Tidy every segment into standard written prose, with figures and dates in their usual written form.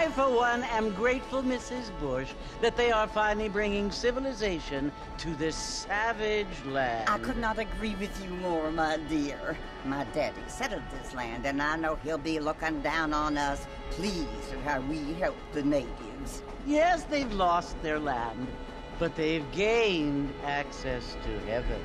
I, for one, am grateful, Mrs. Bush, that they are finally bringing civilization to this savage land. I could not agree with you more, my dear. My daddy settled this land, and I know he'll be looking down on us, pleased at how we help the natives. Yes, they've lost their land, but they've gained access to heaven.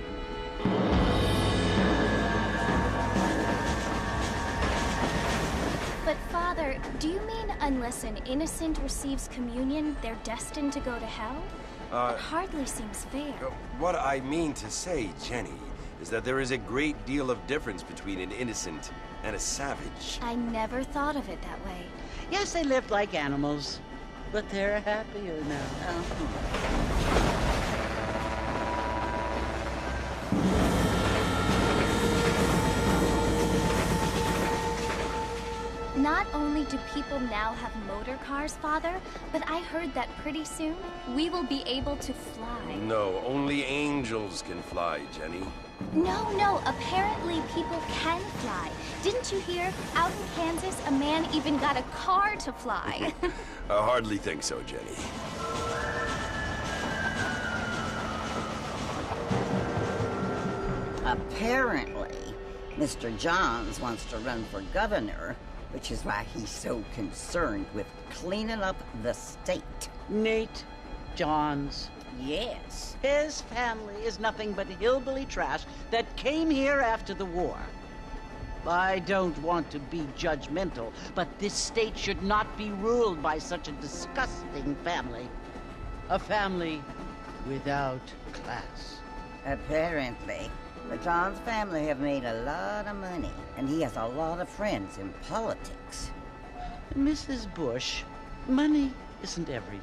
But, Father, do you mean unless an innocent receives communion, they're destined to go to hell? That hardly seems fair. What I mean to say, Jenny, is that there is a great deal of difference between an innocent and a savage. I never thought of it that way. Yes, they lived like animals, but they're happier now. Not only do people now have motor cars, Father, but I heard that pretty soon we will be able to fly. No, only angels can fly, Jenny. No, apparently people can fly. Didn't you hear? Out in Kansas, a man even got a car to fly. I hardly think so, Jenny. Apparently, Mr. Johns wants to run for governor, which is why he's so concerned with cleaning up the state. Nate Johns. Yes. His family is nothing but hillbilly trash that came here after the war. I don't want to be judgmental, but this state should not be ruled by such a disgusting family. A family without class. Apparently. The Johns family have made a lot of money, and he has a lot of friends in politics. Mrs. Bush, money isn't everything.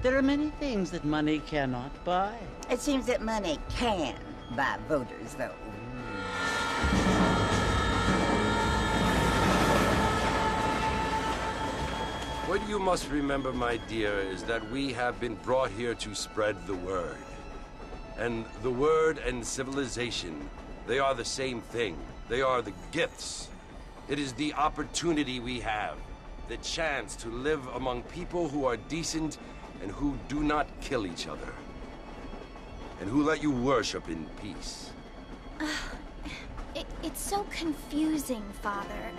There are many things that money cannot buy. It seems that money can buy voters, though. What you must remember, my dear, is that we have been brought here to spread the word. And the word and civilization, they are the same thing. They are the gifts. It is the opportunity we have, the chance to live among people who are decent and who do not kill each other, and who let you worship in peace. It's so confusing, Father.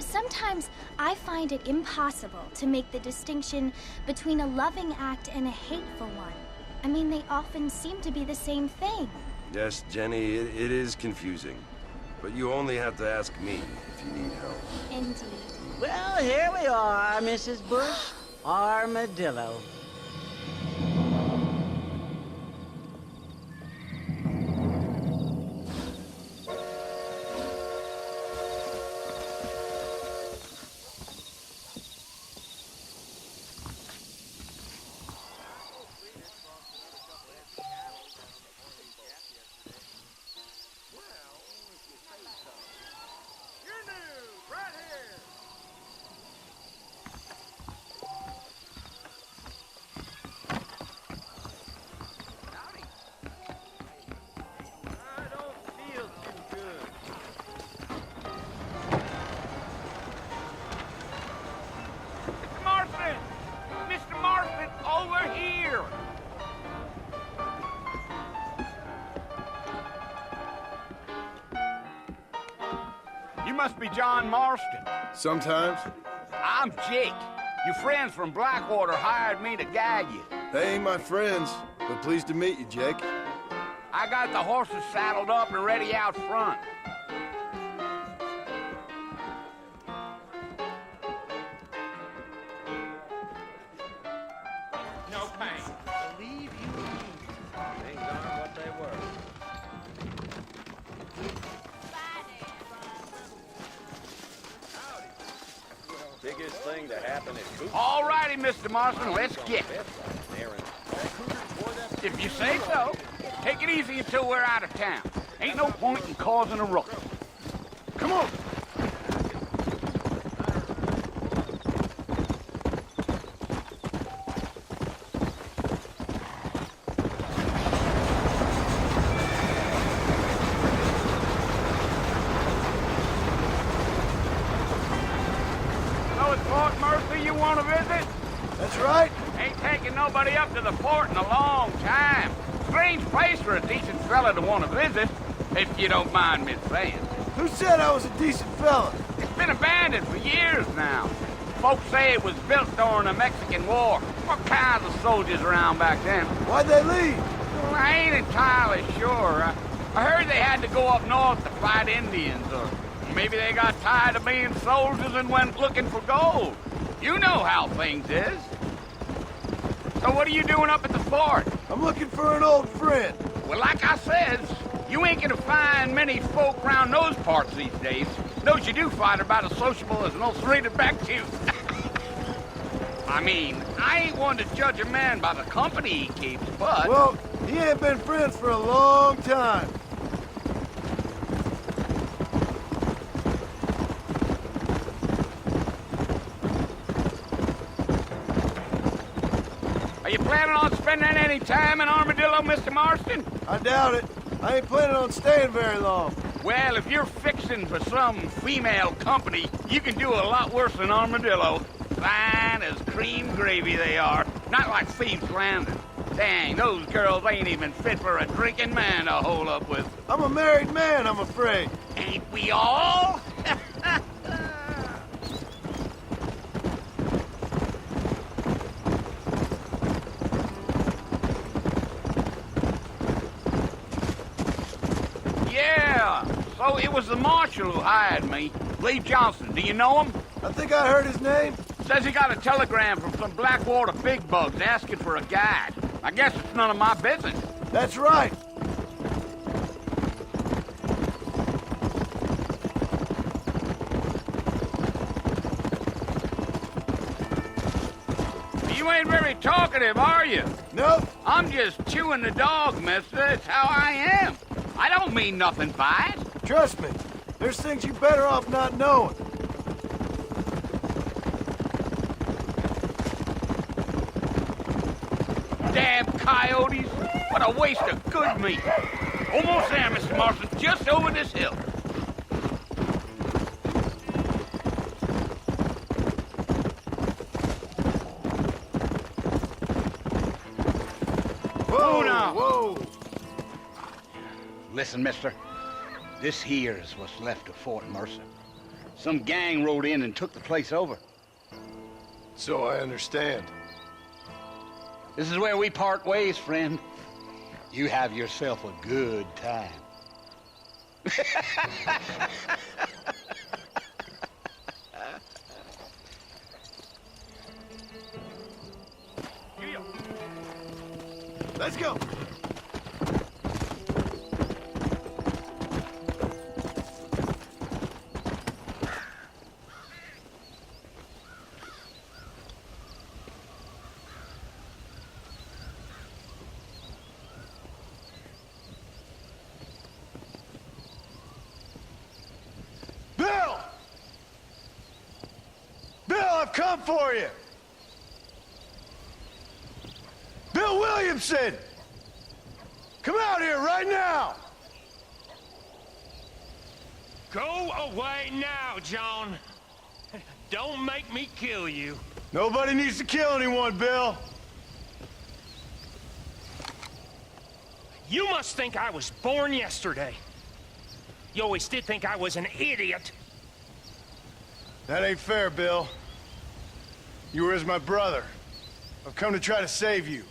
Sometimes I find it impossible to make the distinction between a loving act and a hateful one. I mean, they often seem to be the same thing. Yes, Jenny, it is confusing. But you only have to ask me if you need help. Indeed. Well, here we are, Mrs. Bush. Armadillo. You must be John Marston. Sometimes. I'm Jake. Your friends from Blackwater hired me to guide you. They ain't my friends, but pleased to meet you, Jake. I got the horses saddled up and ready out front. No pain. Believe you me. They darn what they were. Biggest thing to happen at Curtir. All righty, Mr. Marston, let's get it. If you say so. Take it easy until we're out of town. Ain't no point in causing a ruckus. Come on. Fort Mercy you want to visit? That's right. Ain't taking nobody up to the fort in a long time. Strange place for a decent fella to want to visit, if you don't mind me saying. Who said I was a decent fella? It's been abandoned for years now. Folks say it was built during the Mexican War. What kinds of soldiers around back then? Why'd they leave? Well, I ain't entirely sure. I heard they had to go up north to fight Indians, or maybe they got tired of being soldiers and went looking for gold. You know how things is. So what are you doing up at the fort? I'm looking for an old friend. Well, like I says, you ain't gonna find many folk around those parts these days. Those you do find are about as sociable as an ulcerated back tooth. I mean, I ain't one to judge a man by the company he keeps, but... Well, he ain't been friends for a long time. Are you planning on spending any time in Armadillo, Mr. Marston? I doubt it. I ain't planning on staying very long. Well, if you're fixing for some female company, you can do a lot worse than Armadillo. Fine as cream gravy they are. Not like Thieves' Landing. Dang, those girls ain't even fit for a drinking man to hole up with. I'm a married man, I'm afraid. Ain't we all? Yeah, so it was the marshal who hired me. Lee Johnson, do you know him? I think I heard his name. Says he got a telegram from some Blackwater big bugs asking for a guide. I guess it's none of my business. That's right. You ain't very talkative, are you? Nope. I'm just chewing the dog, mister. It's how I am. I don't mean nothing by it. Trust me. There's things you better off not knowing. Damn coyotes. What a waste of good meat. Almost there, Mr. Marston. Just over this hill. Whoa, now. whoa. Listen, mister. This here is what's left of Fort Mercer. Some gang rode in and took the place over. So I understand. This is where we part ways, friend. You have yourself a good time. Let's go. Bill! Bill, I've come for you! Bill Williamson! Come out here right now! Go away now, John. Don't make me kill you. Nobody needs to kill anyone, Bill. You must think I was born yesterday. You always did think I was an idiot. That ain't fair, Bill. You were as my brother. I've come to try to save you.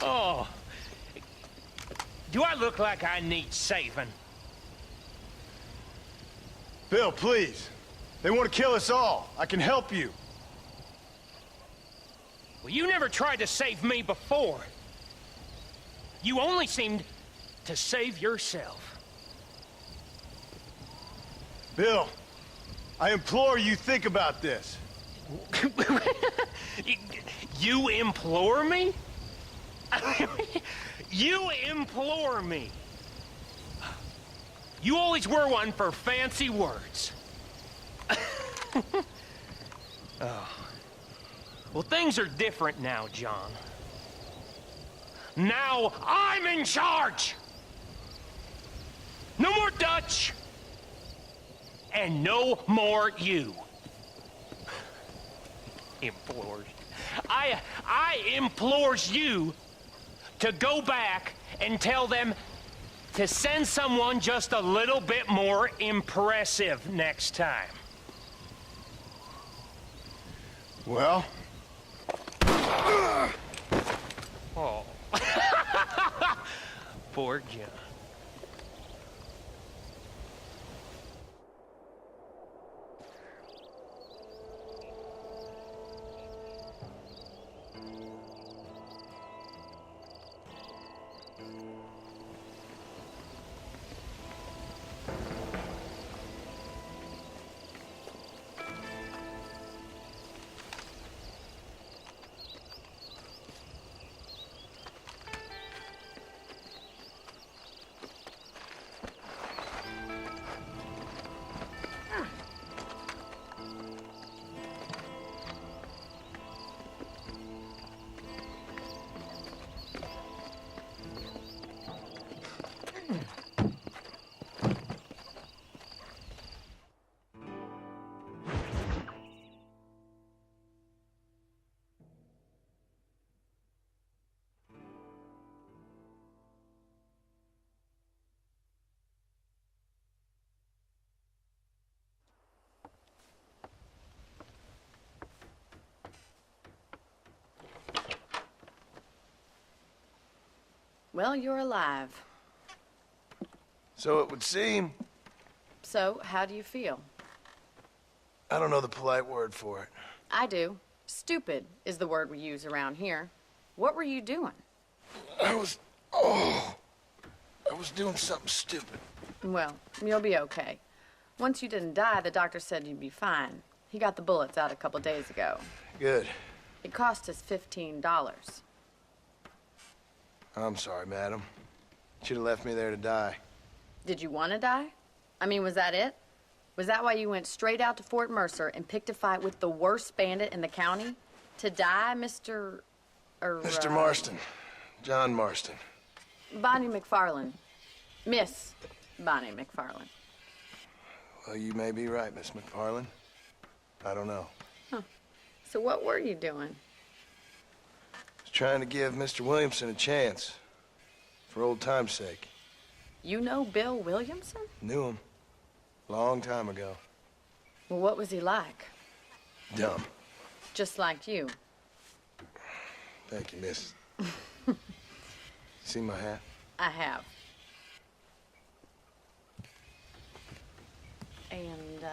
Oh. Do I look like I need saving? Bill, please. They want to kill us all. I can help you. Well, you never tried to save me before. You only seemed to save yourself. Bill, I implore you think about this. You implore me? You implore me. You always were one for fancy words. Oh. Well, things are different now, John. Now I'm in charge! No more Dutch! and no more you. Implores. I implores you to go back and tell them to send someone just a little bit more impressive next time. Well? Oh. Poor John. Well, you're alive. So it would seem. So, how do you feel? I don't know the polite word for it. I do. Stupid is the word we use around here. What were you doing? I was doing something stupid. Well, you'll be okay. Once you didn't die, the doctor said you'd be fine. He got the bullets out a couple days ago. Good. It cost us $15. I'm sorry, madam. Should have left me there to die. Did you want to die? I mean, was that it? Was that why you went straight out to Fort Mercer and picked a fight with the worst bandit in the county? To die, Mr. Mr. Marston. John Marston. Bonnie McFarland. Miss Bonnie McFarland. Well, you may be right, Miss McFarland. I don't know. Huh. So what were you doing? I was trying to give Mr. Williamson a chance. For old time's sake. You know Bill Williamson? Knew him. Long time ago. Well, what was he like? Dumb. Just like you. Thank you, miss. See my hat? I have. And,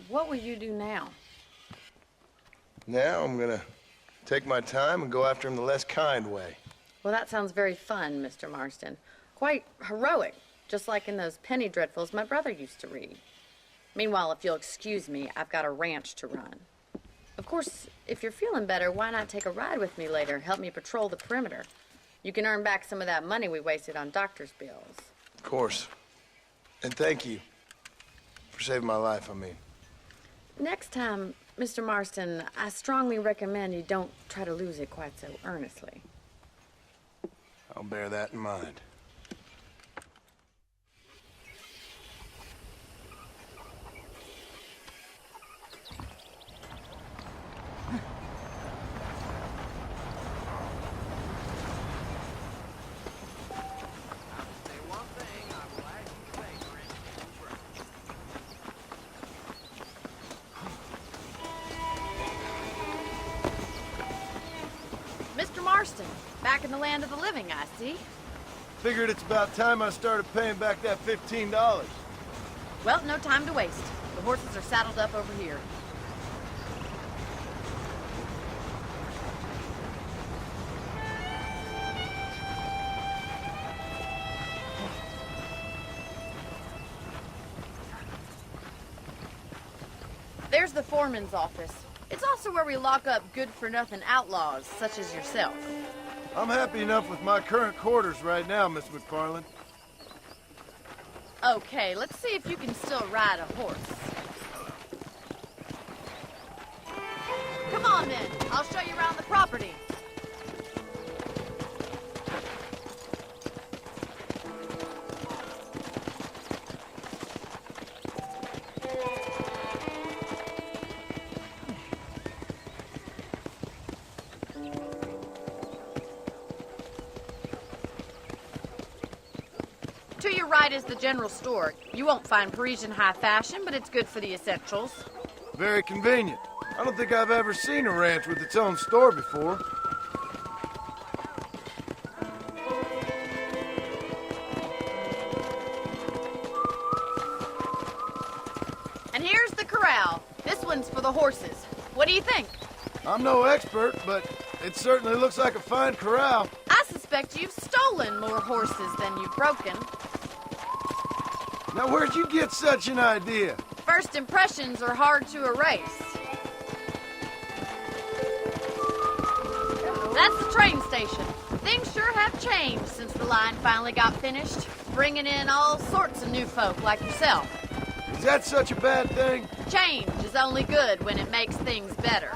what will you do now? Now I'm gonna take my time and go after him the less kind way. Well, that sounds very fun, Mr. Marston. Quite heroic, just like in those penny dreadfuls my brother used to read. Meanwhile, if you'll excuse me, I've got a ranch to run. Of course, if you're feeling better, why not take a ride with me later? Help me patrol the perimeter. You can earn back some of that money we wasted on doctor's bills. Of course. And thank you for saving my life, I mean. Next time, Mr. Marston, I strongly recommend you don't try to lose it quite so earnestly. I'll bear that in mind. Mr. Marston, back in the land of the living, I see. Figured it's about time I started paying back that $15. Well, no time to waste. The horses are saddled up over here. There's the foreman's office. It's also where we lock up good-for-nothing outlaws, such as yourself. I'm happy enough with my current quarters right now, Miss McFarland. Okay, let's see if you can still ride a horse. Come on, then. I'll show you around the property. right is the general store. You won't find Parisian high fashion, but it's good for the essentials. Very convenient. I don't think I've ever seen a ranch with its own store before. And here's the corral. This one's for the horses. What do you think? I'm no expert, but it certainly looks like a fine corral. I suspect you've stolen more horses than you've broken. Now, where'd you get such an idea? First impressions are hard to erase. That's the train station. Things sure have changed since the line finally got finished, bringing in all sorts of new folk like yourself. Is that such a bad thing? Change is only good when it makes things better.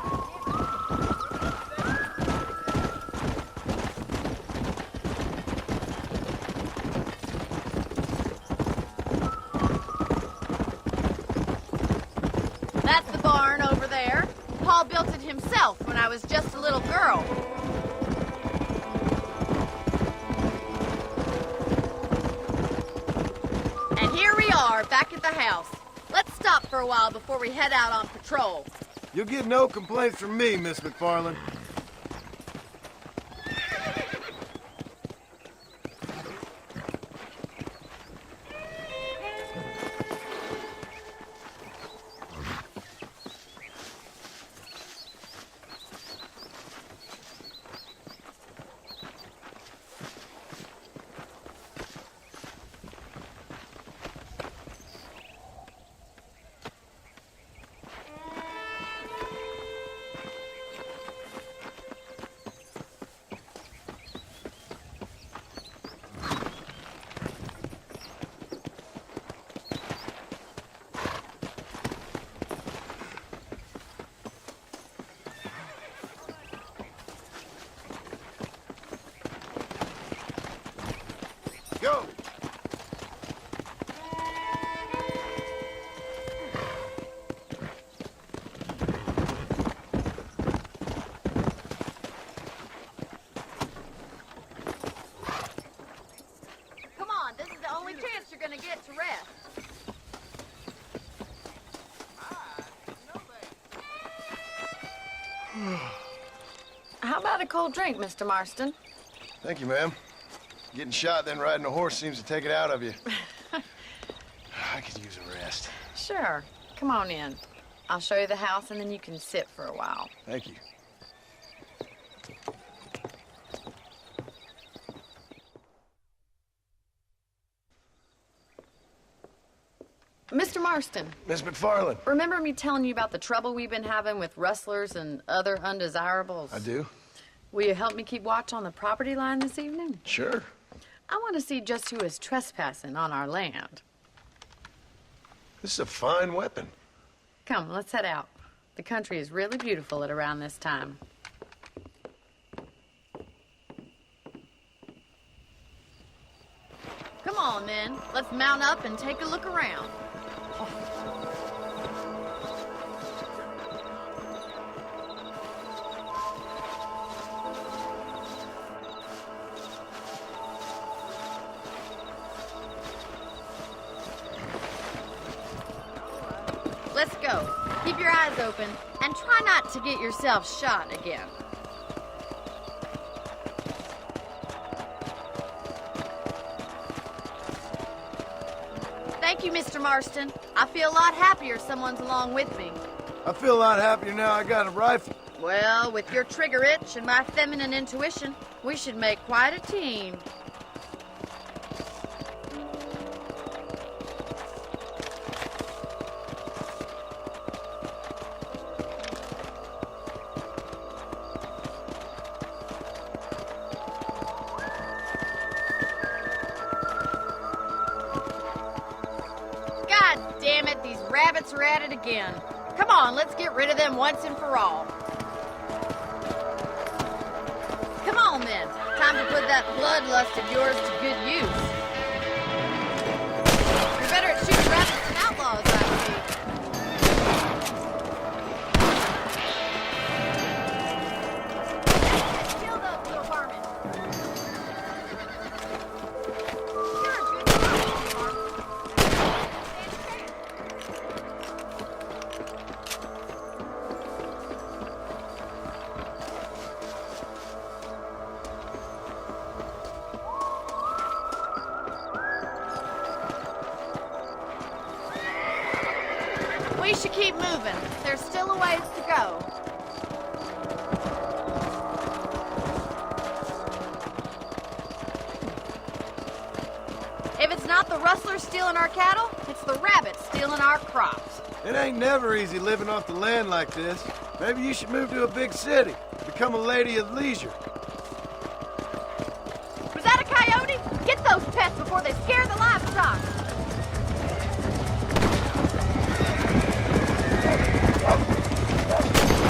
That's the barn over there. Paul built it himself when I was just a little girl. And here we are, back at the house. Let's stop for a while before we head out on patrol. You'll get no complaints from me, Miss McFarland. Go! Come on, this is the only chance you're gonna get to rest. How about a cold drink, Mr. Marston? Thank you, ma'am. Getting shot, then riding a horse seems to take it out of you. I could use a rest. Sure. Come on in. I'll show you the house, and then you can sit for a while. Thank you. Mr. Marston, Miss McFarland. remember me telling you about the trouble we've been having with rustlers and other undesirables? I do. Will you help me keep watch on the property line this evening? Sure. I want to see just who is trespassing on our land. This is a fine weapon. Come, let's head out. The country is really beautiful at around this time. Come on, then. Let's mount up and take a look around. Let's go. Keep your eyes open and try not to get yourself shot again. Thank you, Mr. Marston. I feel a lot happier someone's along with me. I feel a lot happier now I got a rifle. Well, with your trigger itch and my feminine intuition, we should make quite a team. God damn it, these rabbits are at it again. Come on, let's get rid of them once and for all. Come on, then. Time to put that bloodlust of yours to good use. You're better at shooting rabbits than outlaws, I see. Kill those little vermin. You're a good girl. we should keep moving. There's still a ways to go. If it's not the rustlers stealing our cattle, it's the rabbits stealing our crops. It ain't never easy living off the land like this. Maybe you should move to a big city. Become a lady of leisure. Was that a coyote? Get those pests before they scare the livestock.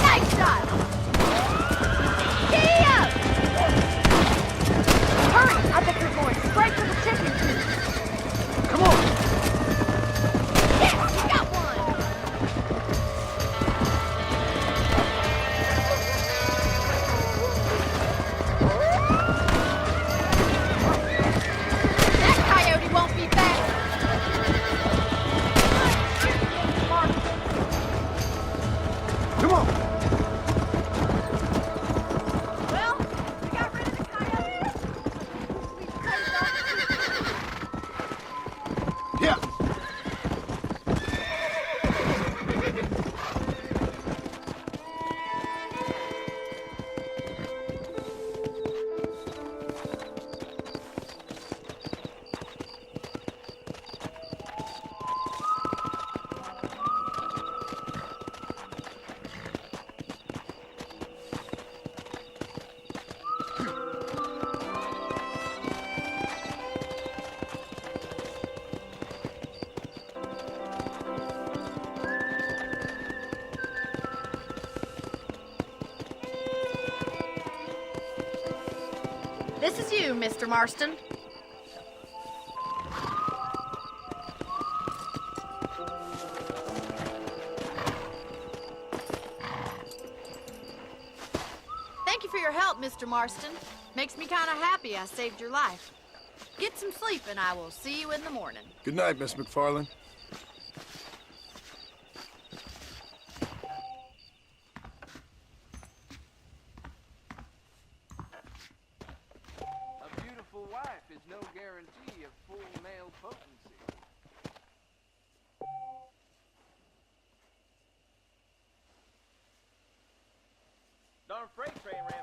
Nice shot! Giddy up! Hurry! I think you're going straight to the chicken coop. Come on! Yes, you got one! That coyote won't be back. Come on! Well, we got rid of the coyote. We saved all the Yeah! This is you, Mr. Marston. Thank you for your help, Mr. Marston. Makes me kind of happy I saved your life. Get some sleep and I will see you in the morning. Good night, Miss McFarland. A beautiful wife is no guarantee of full male potency. Darn freight train ran